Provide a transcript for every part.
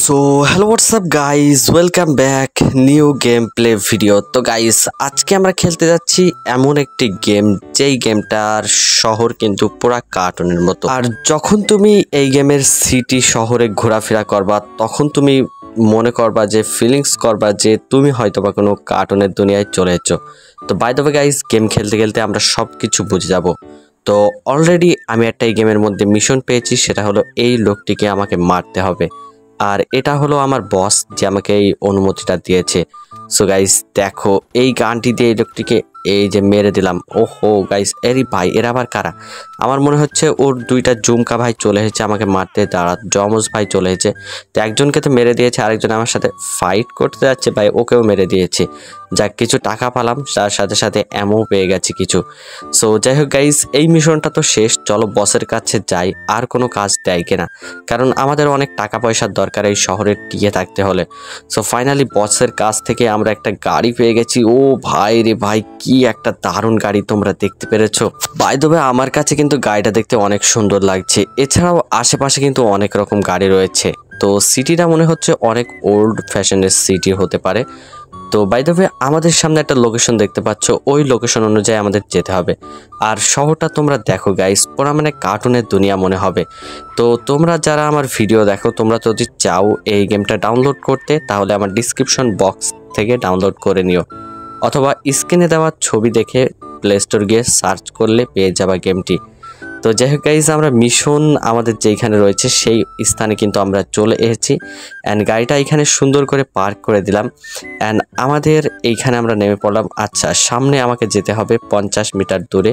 So hello WhatsApp guys, welcome back new game play video. তো guys, আজকে আমরা খেলতে যাচ্ছি এমন একটি গেম, যেই গেমটার শহর কিন্তু পুরা কার্টুনের মতো। আর যখন তুমি এই গেমের সিটি শহরে ঘোরাফেরা করবা, তখন তুমি মনে করবা যে ফিলিংস করবা যে তুমি হয়তো বা কোনো কার্টুনের দুনিয়ায় চলে এসেছো। তো by the way guys, game খেলতে খেলতে আমরা সব কিছু বুঝে যাব। তো অলরেডি আমি একটা এই গেমের মধ্যে মিশন পেয়েছি, সেটা হলো এই লোকটিকে আমাকে মারতে হবে। আর এটা হলো আমার বস, যে আমাকে এই অনুমতিটা দিয়েছে। সো গাইস দেখো, এই গানটি দিয়ে এই লোকটিকে এই যে মেরে দিলাম। ওহো গাইস, এরি ভাই, এরা আবার কারা? আমার মনে হচ্ছে ওর দুইটা জুমকা ভাই চলে এসেছে আমাকে মারতে, দাঁড়া জমজ ভাই চলে এসেছে। তো একজনকে তো মেরে দিয়েছে, আরেকজন আমার সাথে ফাইট করতে যাচ্ছে ভাই, ওকেও মেরে দিয়েছে। যাক, কিছু টাকা পেলাম, তার সাথে সাথে এমও পেয়ে গেছি কিছু। সো যাই হোক গাইস, এই মিশনটা তো শেষ, চলো বসের কাছে যাই। আর কোনো কাজ দেয় কিনা, কারণ আমাদের অনেক টাকা পয়সার দরকার এই শহরে টিকে থাকতে হলে। সো ফাইনালি বসের কাছ থেকে আমরা একটা গাড়ি পেয়ে গেছি। ও ভাই রে ভাই, কি একটা দারুণ গাড়ি, তোমরা দেখতে পেরেছো? বাই দ্য ওয়ে, আমার কাছে কিন্তু গাড়িটা দেখতে অনেক সুন্দর লাগছে। এছাড়াও আশেপাশে কিন্তু অনেক রকম গাড়ি রয়েছে। তো সিটিটা মনে হচ্ছে অনেক ওল্ড ফ্যাশনের সিটি হতে পারে। তো বাই দ্য ওয়ে, আমাদের সামনে একটা লোকেশন দেখতে পাচ্ছ, ওই লোকেশন অনুযায়ী আমাদের যেতে হবে। আর শহরটা তোমরা দেখো গাইস, পুরা মানে কার্টুনের দুনিয়া মনে হবে। তো তোমরা যারা আমার ভিডিও দেখো, তোমরা যদি চাও এই গেমটা ডাউনলোড করতে, তাহলে আমার ডিসক্রিপশন বক্স থেকে ডাউনলোড করে নিও, অথবা স্ক্রিনে দেওয়া ছবি দেখে প্লে স্টোর গিয়ে সার্চ করলে পেয়ে যাবা গেমটি। তো যাই হোক গাইজ, আমরা মিশন আমাদের যেখানে রয়েছে সেই স্থানে কিন্তু আমরা চলে এসেছি। অ্যান্ড গাড়িটা এখানে সুন্দর করে পার্ক করে দিলাম। অ্যান্ড আমাদের এইখানে আমরা নেমে পড়লাম। আচ্ছা, সামনে আমাকে যেতে হবে 50 মিটার দূরে।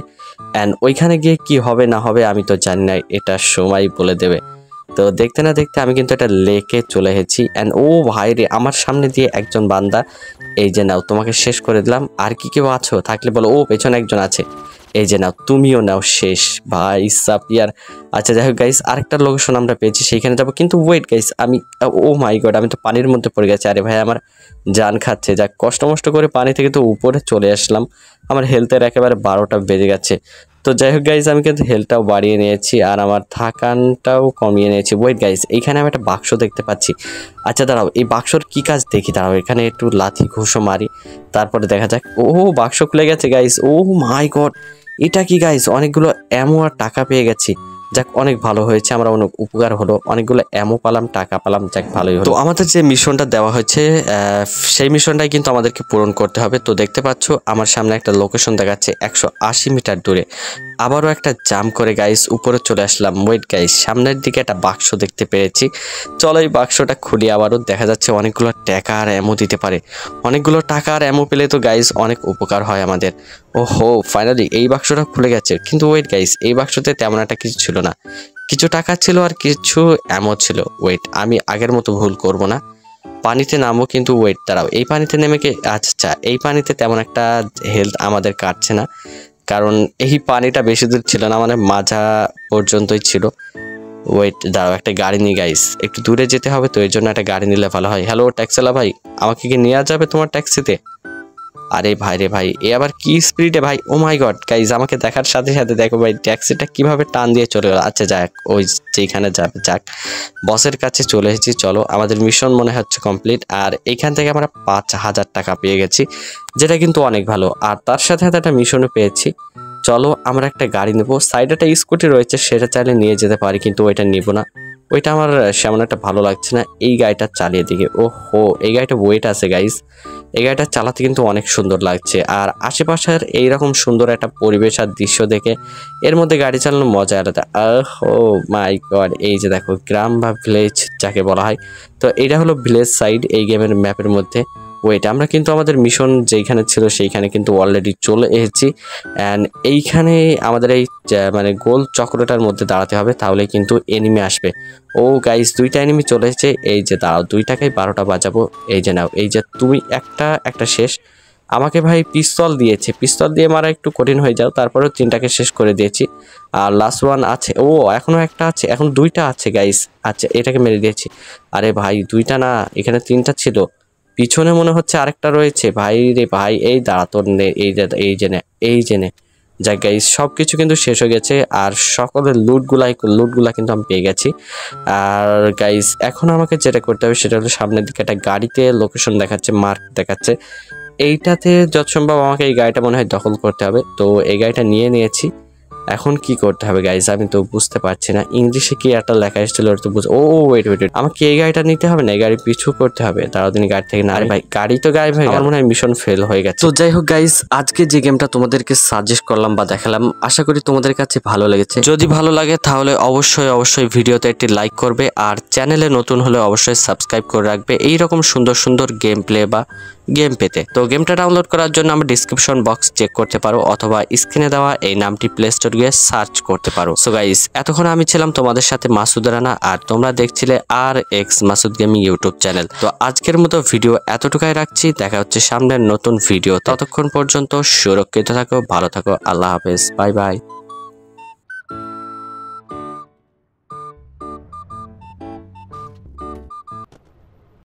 অ্যান্ড ওইখানে গিয়ে কি হবে না হবে আমি তো জানি না, এটা সময় বলে দেবে। তো দেখতে না দেখতে আমি কিন্তু একটা লেকে চলে এসেছি। অ্যান্ড ও ভাই রে, আমার সামনে দিয়ে একজন বান্দা, এই যে নাও, তোমাকে শেষ করে দিলাম। আর কি কেউ আছো থাকলে বলো। ও পেছনে একজন আছে, এই যে নাও, তুমিও নাও শেষ ভাই সাপিয়ার। আচ্ছা যাই হোক গাইস, আরেকটা লোকেশন আমরা পেয়েছি, সেইখানে যাবো। কিন্তু ওয়েট গাইস, আমি ও মাই গড, আমি তো পানির মধ্যে পড়ে গেছি। আরে ভাই, আমার জান খাচ্ছে। যাক, কষ্ট মষ্ট করে পানি থেকে তো উপরে চলে আসলাম। আমার হেলথের একেবারে 12টা বেজে গেছে। তো যাই হোক গাইস, আমি কিন্তু হেলথটাও বাড়িয়ে নিয়েছি আর আমার থাকানটাও কমিয়ে নিয়েছি। ওয়েট গাইস, এইখানে আমি একটা বাক্স দেখতে পাচ্ছি। আচ্ছা দাঁড়াও, এই বাক্সর কি কাজ দেখি, দাঁড়াও এখানে একটু লাথি ঘুষো মারি, তারপরে দেখা যাক। ও বাক্স খুলে গেছে গাইস, ও মাই গড, এটা কি গাইস, অনেকগুলো অ্যামো আর টাকা পেয়ে গেছি। যাক, অনেক ভালো হয়েছে, আমরা অনেক উপকার হলো, অনেকগুলো অ্যামো পেলাম, টাকা পেলাম, যাক ভালোই হলো। তো আমাদের যে মিশনটা দেওয়া হয়েছে, সেই মিশনটাই কিন্তু আমাদেরকে পূরণ করতে হবে। তো দেখতে পাচ্ছ আমার সামনে একটা লোকেশন দেখাচ্ছে 180 মিটার দূরে। আবারও একটা জাম্প করে গাইস উপরে চলে আসলাম। ওয়েট গাইস, সামনের দিকে একটা বাক্স দেখতে পেরেছি, চলো এই বাক্সটা খুলি। আবারও দেখা যাচ্ছে অনেকগুলো টাকা আর অ্যামো দিতে পারে। অনেকগুলো টাকা আর অ্যামো পেলে তো গাইস অনেক উপকার হয় আমাদের। ওহো, ফাইনালি এই বাক্সটা খুলে গেছে। কিন্তু ওয়েট গাইস, এই বাক্সতে তেমন একটা কিছু ছিল না, কিছু টাকা ছিল আর কিছু অ্যামো ছিল। ওয়েট, আমি আগের মতো ভুল করব না, পানিতে নামবো। কিন্তু ওয়েট দাঁড়াও, এই পানিতে নেমে কি, আচ্ছা এই পানিতে তেমন একটা হেলথ আমাদের কাটছে না, কারণ এই পানিটা বেশি দূর ছিল না, মানে মাজা পর্যন্তই ছিল। ওয়েট দাঁড়াও, একটা গাড়ি নিয়ে গাইস, একটু দূরে যেতে হবে, তো এর জন্য একটা গাড়ি নিলে ভালো হয়। হ্যালো ট্যাক্সিওয়ালা ভাই, আমাকে কি নেওয়া যাবে তোমার ট্যাক্সিতে? আরে ভাই রে ভাই, এ আবার কি স্পিডে ভাই! ও মাই গড গাইজ, আমাকে দেখার সাথে সাথে দেখো ভাই, ট্যাক্সিটা কিভাবে টান দিয়ে চলে গেল। আচ্ছা যাক, ওই যেখানে যাবে যাক, বসের কাছে চলে এসেছি। চলো, আমাদের মিশন মনে হচ্ছে কমপ্লিট। আর এখান থেকে আমরা 5000 টাকা পেয়ে গেছি, যেটা কিন্তু অনেক ভালো। আর তার সাথে সাথে একটা মিশনও পেয়েছি। চলো আমরা একটা গাড়ি নেবো, সাইডে একটা স্কুটি রয়েছে, সেটা চাইলে নিয়ে যেতে পারি, কিন্তু ওইটা নিব না, ওইটা আমার সেমন একটা ভালো লাগছে না। এই গাড়িটা চালিয়ে দিকে, ও হো, এই গাড়িটা ওয়েট আছে গাইস, এই গাড়িটা চালাতে কিন্তু অনেক সুন্দর লাগছে। আর আশেপাশের এইরকম সুন্দর একটা পরিবেশ আর দৃশ্য দেখে এর মধ্যে গাড়ি চালানোর মজা আলাদা। ও মাই গড, এই যে দেখো, গ্রাম বা ভিলেজ যাকে বলা হয়, তো এটা হলো ভিলেজ সাইড এই গেমের ম্যাপের মধ্যে। ওয়েট, আমরা কিন্তু আমাদের মিশন যেখানে ছিল সেইখানে কিন্তু অলরেডি চলে এসেছি। অ্যান্ড এইখানে আমাদের এই মানে গোল চক্রটার মধ্যে দাঁড়াতে হবে, তাহলে কিন্তু এনিমি আসবে। ও গাইস, দুইটা এনিমি চলে এসেছে। এই যে দাঁড়াও, 2 টাকায় 12টা বাজাবো। এই যে নাও, এই যে তুমি একটা শেষ। আমাকে ভাই পিস্তল দিয়েছে, পিস্তল দিয়ে মারা একটু কঠিন হয়ে যাও, তারপরেও 3টাকে শেষ করে দিয়েছি। আর লাস্ট ওয়ান আছে, ও এখনো একটা আছে, এখন 2টা আছে গাইস। আচ্ছা, এটাকে মেরে দিয়েছি। আরে ভাই, 2টা না, এখানে 3টা ছিল, পিছনে মনে হচ্ছে আরেকটা রয়েছে। ভাই রে ভাই, এই দাঁড়া তোর নে, এই যে নে, এই যে নে, যাই গাইস সবকিছু কিন্তু শেষ হয়ে গেছে আর সকলের লুটগুলা কিন্তু আমি পেয়ে গেছি। আর গাইস এখন আমাকে যেটা করতে হবে সেটা হলো সামনের দিকে একটা গাড়িতে লোকেশন দেখাচ্ছে, মার্ক দেখাচ্ছে, এইটাতে যত সম্ভব আমাকে এই গাড়িটা মনে হয় দখল করতে হবে। তো এই গাড়িটা নিয়েছি। এখন কি করতে হবে গাইজ আমি তো বুঝতে পারছি না, ইংলিশে কি একটা লেখা এসেছিল তো ওয়েট আমাকে এই গাড়িটা নিতে হবে না, এই গাড়ি পিছু করতে হবে। তারাও দিন গাড়ি থেকে না, ভাই গাড়ি তো গায়েব হয়ে গেল, আমার মনে হয় মিশন ফেল হয়ে গেছে। তো যাই হোক গাইজ আজকে যে গেমটা তোমাদেরকে সাজেস্ট করলাম বা দেখালাম আশা করি তোমাদের কাছে ভালো লেগেছে। যদি ভালো লাগে তাহলে অবশ্যই ভিডিওতে একটি লাইক করবে আর চ্যানেলে নতুন হলে অবশ্যই সাবস্ক্রাইব করে রাখবে এইরকম সুন্দর গেম প্লে বা গেম পেতে। তো গেমটা ডাউনলোড করার জন্য আমরা ডিসক্রিপশন বক্স চেক করতে পারো অথবা স্ক্রিনে দেওয়া এই নামটি প্লে স্টোর গিয়ে সার্চ করতে পারো। সো গাইস এতক্ষণ আমি ছিলাম তোমাদের সাথে মাসুদ রানা আর তোমরা দেখছিলে RX Masud gaming YouTube channel. তো আজকের মতো ভিডিও এতটুকুই রাখছি, দেখা হচ্ছে সামনের নতুন ভিডিও। ততক্ষণ পর্যন্ত সুরক্ষিত থাকো, ভালো থাকো, আল্লাহ হাফেজ, বাই বাই।